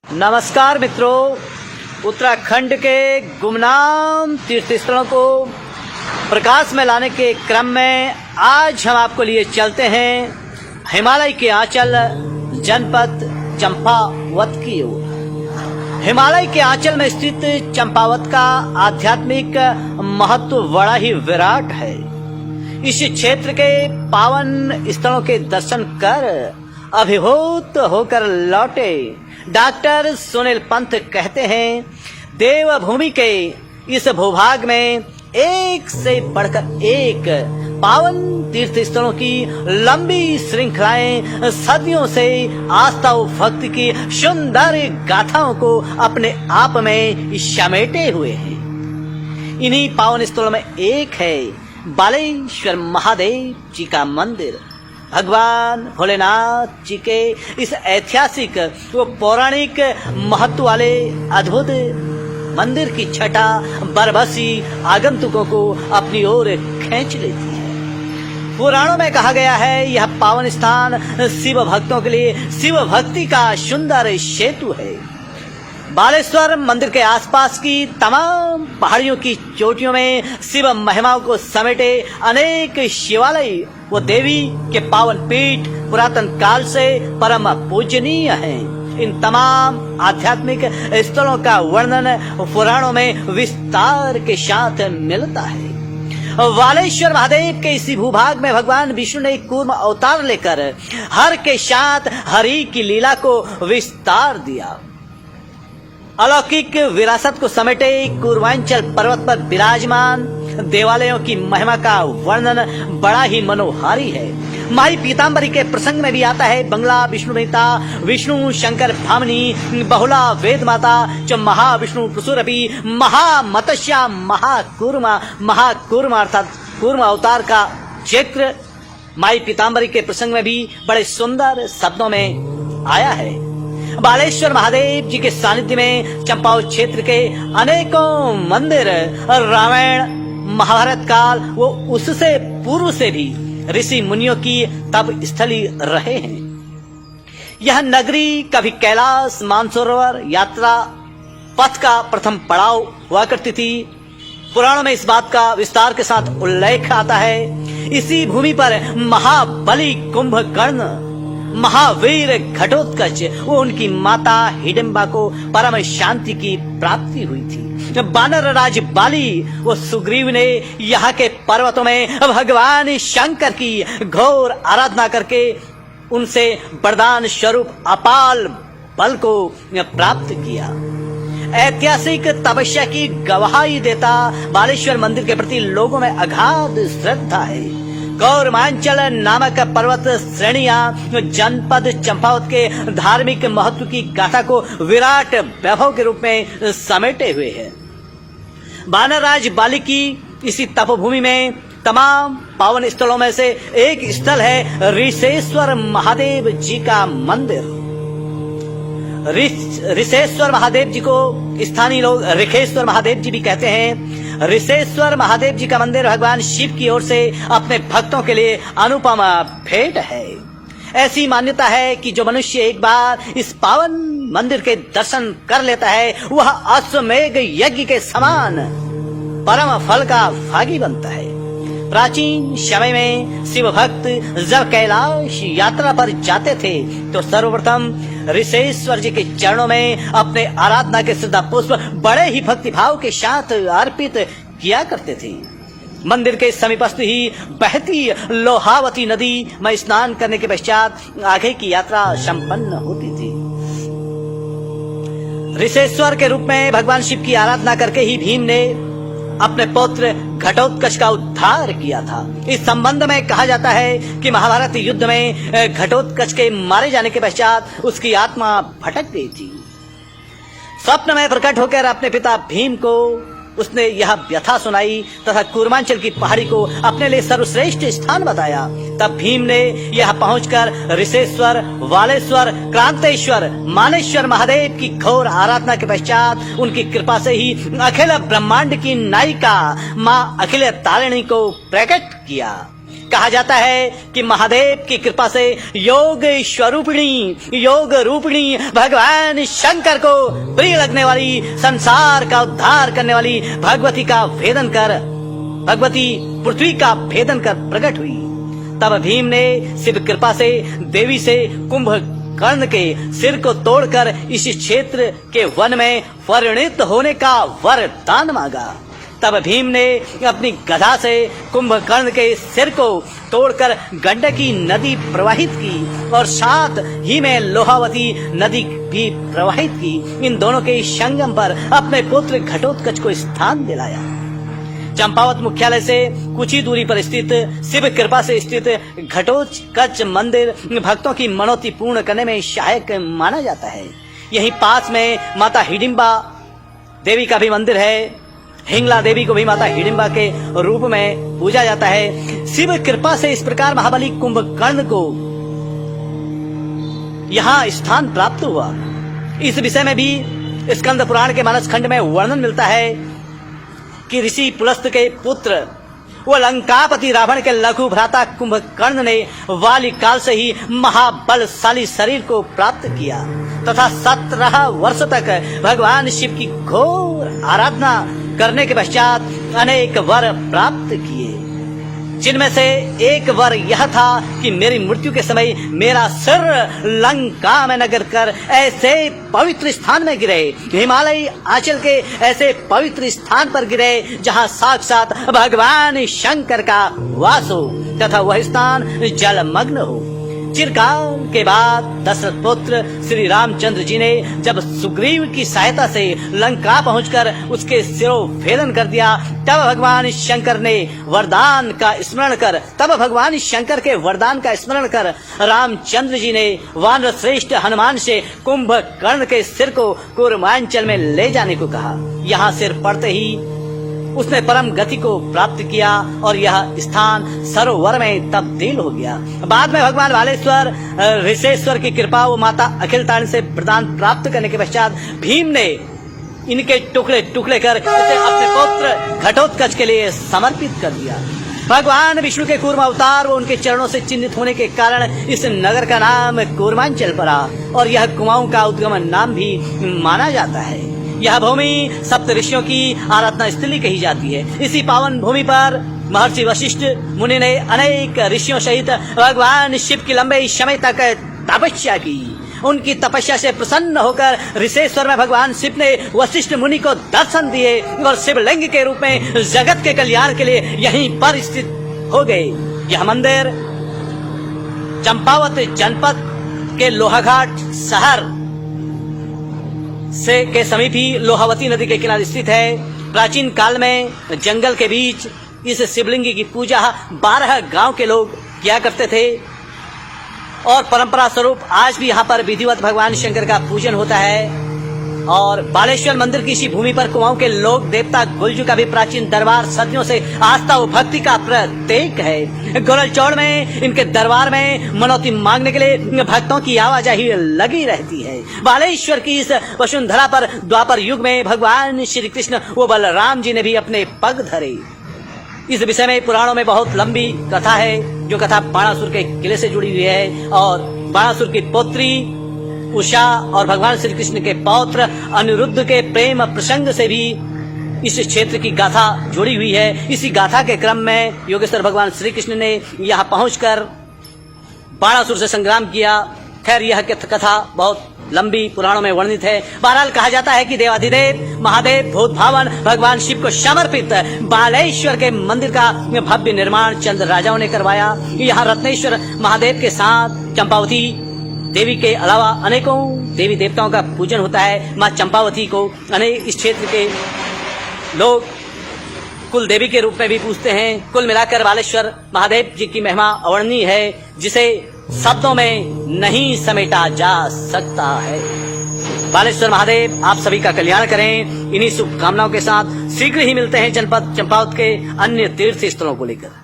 नमस्कार मित्रों, उत्तराखंड के गुमनाम तीर्थ स्थलों को प्रकाश में लाने के क्रम में आज हम आपको लिए चलते हैं हिमालय के आंचल जनपद चंपावत की ओर। हिमालय के आंचल में स्थित चंपावत का आध्यात्मिक महत्व बड़ा ही विराट है। इस क्षेत्र के पावन स्थलों के दर्शन कर अभिभूत होकर लौटे डॉक्टर सुनील पंत कहते हैं, देवभूमि के इस भूभाग में एक से बढ़कर एक पावन तीर्थ स्थलों की लंबी श्रृंखलाएं सदियों से आस्था और भक्ति की सुंदर गाथाओं को अपने आप में समेटे हुए हैं। इन्हीं पावन स्थलों में एक है बालेश्वर महादेव जी का मंदिर। भगवान भोलेनाथ जी के इस ऐतिहासिक व पौराणिक महत्व वाले अद्भुत मंदिर की छटा बरबसी आगंतुकों को अपनी ओर खींच लेती है। पुराणों में कहा गया है, यह पावन स्थान शिव भक्तों के लिए शिव भक्ति का सुंदर सेतु है। बालेश्वर मंदिर के आसपास की तमाम पहाड़ियों की चोटियों में शिव महिमाओं को समेटे अनेक शिवालय वो देवी के पावन पीठ पुरातन काल से परम पूजनीय हैं। इन तमाम आध्यात्मिक स्थलों का वर्णन पुराणों में विस्तार के साथ मिलता है। बालेश्वर महादेव के इसी भूभाग में भगवान विष्णु ने कूर्म अवतार लेकर हर के साथ हरि की लीला को विस्तार दिया। अलौकिक विरासत को समेटे पूर्वांचल पर्वत पर विराजमान देवालयों की महिमा का वर्णन बड़ा ही मनोहारी है। माई पीताम्बरी के प्रसंग में भी आता है, बंगला विष्णु मेता विष्णु शंकर भामिनी बहुला वेद माता च महाविष्णु प्रसुरपी महामतस्या महाकूर्मा अर्थात कूर्म अवतार का जिक्र माई पीताम्बरी के प्रसंग में भी बड़े सुंदर शब्दों में आया है। बालेश्वर महादेव जी के सानिध्य में चंपावत क्षेत्र के अनेकों मंदिर रामायण महाभारत काल वो उससे पूर्व से भी ऋषि मुनियों की तप स्थली रहे हैं। यह नगरी कभी कैलाश मानसरोवर यात्रा पथ का प्रथम पड़ाव हुआ करती थी। पुराणों में इस बात का विस्तार के साथ उल्लेख आता है। इसी भूमि पर महाबली कुंभकर्ण महावीर घटोत्कच वो उनकी माता हिडिंबा को परम शांति की प्राप्ति हुई थी। बानर राज बाली वो सुग्रीव ने यहाँ के पर्वतों में भगवान शंकर की घोर आराधना करके उनसे वरदान स्वरूप अपाल बल को प्राप्त किया। ऐतिहासिक तपस्या की गवाही देता बालेश्वर मंदिर के प्रति लोगों में अगाध श्रद्धा है। गौरमांचल नामक पर्वत श्रेणियां जनपद चंपावत के धार्मिक महत्व की गाथा को विराट वैभव के रूप में समेटे हुए है। बानरराज बाली की इसी तपोभूमि में तमाम पावन स्थलों में से एक स्थल है ऋषेश्वर महादेव जी का मंदिर। ऋषेश्वर महादेव जी को स्थानीय लोग ऋखेश्वर महादेव जी भी कहते हैं। ऋषेश्वर महादेव जी का मंदिर भगवान शिव की ओर से अपने भक्तों के लिए अनुपम भेंट है। ऐसी मान्यता है कि जो मनुष्य एक बार इस पावन मंदिर के दर्शन कर लेता है वह अश्वमेघ यज्ञ के समान परम फल का भागी बनता है। प्राचीन समय में शिव भक्त जब कैलाश यात्रा पर जाते थे तो सर्वप्रथम ऋषेश्वर जी के चरणों में अपने आराधना के श्रद्धा पुष्प बड़े ही भक्तिभाव के साथ अर्पित किया करते थे। मंदिर के समीपस्थ ही बहती लोहावती नदी में स्नान करने के पश्चात आगे की यात्रा संपन्न होती थी। ऋषेश्वर के रूप में भगवान शिव की आराधना करके ही भीम ने अपने पुत्र घटोत्कच का उद्धार किया था। इस संबंध में कहा जाता है कि महाभारत युद्ध में घटोत्कच के मारे जाने के पश्चात उसकी आत्मा भटक गई थी। स्वप्न में प्रकट होकर अपने पिता भीम को उसने यह व्यथा सुनाई तथा कूर्मांचल की पहाड़ी को अपने लिए सर्वश्रेष्ठ स्थान बताया। तब भीम ने यह पहुंचकर ऋषेश्वर वालेश्वर क्रांतेश्वर मानेश्वर महादेव की घोर आराधना के पश्चात उनकी कृपा से ही अखिल ब्रह्मांड की नायिका माँ अखिल तारिणी को प्रकट किया। कहा जाता है कि महादेव की कृपा से योग स्वरूपिणी, योग रूपिणी भगवान शंकर को प्रिय लगने वाली, संसार का उद्धार करने वाली भगवती का भेदन कर, भगवती पृथ्वी का भेदन कर प्रकट हुई। तब भीम ने शिव कृपा से देवी से कुंभकर्ण के सिर को तोड़कर इस क्षेत्र के वन में परिणित होने का वरदान मांगा। तब भीम ने अपनी गदा से कुंभकर्ण के सिर को तोड़कर गंडकी नदी प्रवाहित की और साथ ही में लोहावती नदी भी प्रवाहित की। इन दोनों के संगम पर अपने पुत्र घटोत्कच को स्थान दिलाया। चंपावत मुख्यालय से कुछ ही दूरी पर स्थित शिव कृपा से स्थित घटोत्कच मंदिर भक्तों की मनोती पूर्ण करने में सहायक माना जाता है। यहीं पास में माता हिडिंबा देवी का भी मंदिर है। हिंगला देवी को भी माता हिडिंबा के रूप में पूजा जाता है। शिव कृपा से इस प्रकार महाबली कुंभकर्ण को यहाँ स्थान प्राप्त हुआ। इस विषय में भी स्कंद पुराण के मानस खंड में वर्णन मिलता है कि ऋषि पुलस्त के पुत्र वो लंकापति रावण के लघु भ्राता कुंभकर्ण ने वाली काल से ही महाबलशाली शरीर को प्राप्त किया तथा 17 वर्ष तक भगवान शिव की घोर आराधना करने के पश्चात अनेक वर प्राप्त किए, जिनमें से एक वर यह था कि मेरी मृत्यु के समय मेरा सिर लंका में न गिरकर ऐसे पवित्र स्थान में गिरे, हिमालय आंचल के ऐसे पवित्र स्थान पर गिरे जहां साक्षात भगवान शंकर का वास हो तथा वह स्थान जलमग्न हो। चिरकाल के बाद दशरथ पुत्र श्री रामचंद्र जी ने जब सुग्रीव की सहायता से लंका पहुंचकर उसके सिरोभेदन कर दिया, तब भगवान शंकर के वरदान का स्मरण कर रामचंद्र जी ने वानर श्रेष्ठ हनुमान से कुंभकर्ण के सिर को कूर्मांचल में ले जाने को कहा। यहाँ सिर पड़ते ही उसने परम गति को प्राप्त किया और यह स्थान सरोवर में तब्दील हो गया। बाद में भगवान बालेश्वर ऋषेश्वर की कृपा व माता अखिलतारिणी से वरदान प्राप्त करने के पश्चात भीम ने इनके टुकड़े टुकड़े कर उसे अपने पुत्र घटोत्कच के लिए समर्पित कर दिया। भगवान विष्णु के कूर्म अवतार व उनके चरणों से चिन्हित होने के कारण इस नगर का नाम कूर्मांचल पड़ा और यह कुमाऊं का उद्गम नाम भी माना जाता है। यह भूमि सप्त ऋषियों की आराधना स्थली कही जाती है। इसी पावन भूमि पर महर्षि वशिष्ठ मुनि ने अनेक ऋषियों सहित भगवान शिव की लंबे समय तक तपस्या की। उनकी तपस्या से प्रसन्न होकर ऋषेश्वर में भगवान शिव ने वशिष्ठ मुनि को दर्शन दिए और शिवलिंग के रूप में जगत के कल्याण के लिए यहीं पर स्थित हो गए। यह मंदिर चंपावत जनपद के लोहाघाट शहर से के समीप ही लोहावती नदी के किनारे स्थित है। प्राचीन काल में जंगल के बीच इस शिवलिंग की पूजा 12 गांव के लोग किया करते थे और परंपरा स्वरूप आज भी यहाँ पर विधिवत भगवान शंकर का पूजन होता है। और बालेश्वर मंदिर की इसी भूमि पर कुमाऊं के लोक देवता गुलजू का भी प्राचीन दरबार सदियों से आस्था और भक्ति का प्रतीक है। गोरलचौड़ में इनके दरबार में मनौती मांगने के लिए भक्तों की आवाजाही लगी रहती है। बालेश्वर की इस वसुंधरा पर द्वापर युग में भगवान श्री कृष्ण व बलराम जी ने भी अपने पग धरे। इस विषय में पुराणों में बहुत लंबी कथा है, जो कथा बाणासुर के किले से जुड़ी हुई है और बाणासुर की पुत्री उषा और भगवान श्री कृष्ण के पौत्र अनिरुद्ध के प्रेम प्रसंग से भी इस क्षेत्र की गाथा जुड़ी हुई है। इसी गाथा के क्रम में योगेश्वर भगवान श्री कृष्ण ने यहाँ पहुंचकर बाणासुर से संग्राम किया। खैर यह कथा बहुत लंबी पुराणों में वर्णित है। बहरहाल कहा जाता है कि देवाधिदेव महादेव भूत भावन भगवान शिव को समर्पित बालेश्वर के मंदिर का भव्य निर्माण चंद राजाओं ने करवाया। यहाँ रत्नेश्वर महादेव के साथ चंपावती देवी के अलावा अनेकों देवी देवताओं का पूजन होता है। माँ चंपावती को अनेक इस क्षेत्र के लोग कुल देवी के रूप में भी पूजते हैं। कुल मिलाकर बालेश्वर महादेव जी की महिमा अवर्णनीय है, जिसे शब्दों में नहीं समेटा जा सकता है। बालेश्वर महादेव आप सभी का कल्याण करें। इन्हीं शुभकामनाओं के साथ शीघ्र ही मिलते हैं जनपद चंपावत के अन्य तीर्थ स्थलों को लेकर।